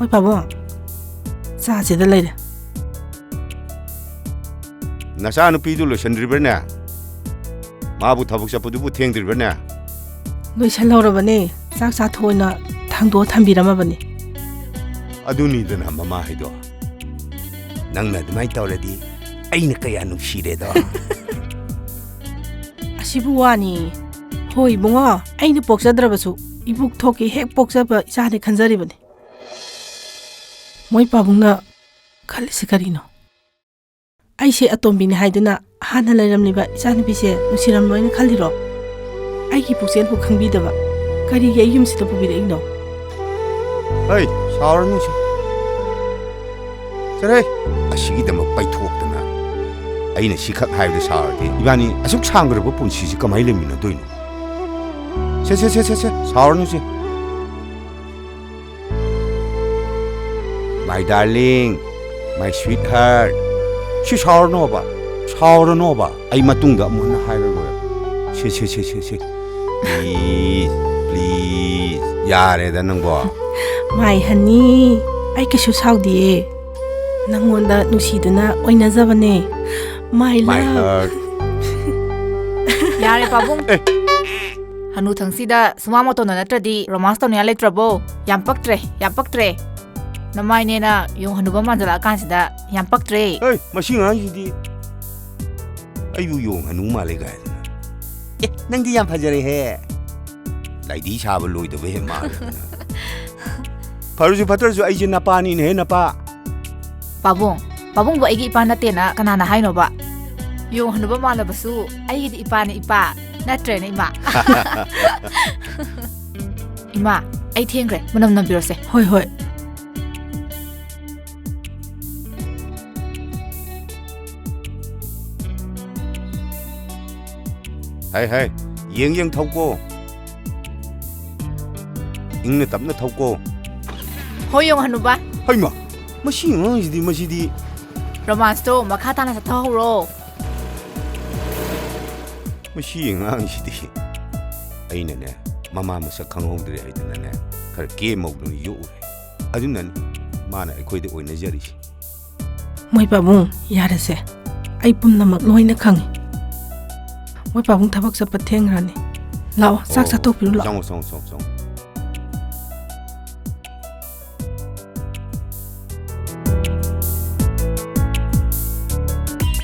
Ôi Pabong, cha chỉ đã lấy đấy. Nasa anu pidu lo sendiri berna. Mabu tabuk siapa tu bu tiang diri berna. Lui chân lâu rồi bạn nè, cha thôi na thằng đó tham bị lắm bạn nè. Aduni tu nama mama itu. Nang na demai tahu lagi. Aina kaya anu sih dah. Asibuani, hoi bunga, aina poksa drabasu, ibuk thoki hek poksa ba isa ne khanjari bane. Moi Pabong na khali sikarino. Ai se atombi ne haiduna hana lairam liba isa ne bise nusiram loina khaliro. Ai ki puksen pu khangbi daba. Kari ge yum sita pu bi de no. Hey, saur nu sih. Cerai, asigi dama pai thok dana. Aina sikhat hai de saur de. Ibani asuk sangger bu pun sisi kamai le mina doino. Se saur nu sih. My darling, my sweetheart. Si saur no ba. Saur no ba. Ai matung da mun hai ro. Se. Please. Yare da nang bo. My honey, ai kasu saudi. Nangonda nusiduna oina zabane. My love. My heart. Yare Pabong. Hanu thangsida sumamoto na natradi romance to niya letrabo. Yampak tre. Namay niya na yung hanuba manjala kansida yampak tre. Hey, masih ngai di. Ayu yung hanu male gai. Nang di yang pajare he. Lai di sab loi de we ma. Paru patar ju ai je napa ni ne napa. Pabong ba igi ipa na tena kanana haino ba? Yung hanuba malabasu ay di ipa ni ipa na tre na ima. Ima, ay tiengre manam birose. Hoi. Hai, yang thau ko. Ing na tap na thau ko. Hoy yung hanuba. Hai ma. Masih di. Romance to makata na sa tahuro. Masih ngang di. Ai na ne. Mama masa khang hong dre ai na ne. Khar ke mau nu yu. Adun nan mana ai de oina jari. Moi Pabong, yarase. Ai pumnamak loina khangi. Moi Pabong thabak sa patheng rani. Lao sak sa to piru la. Song.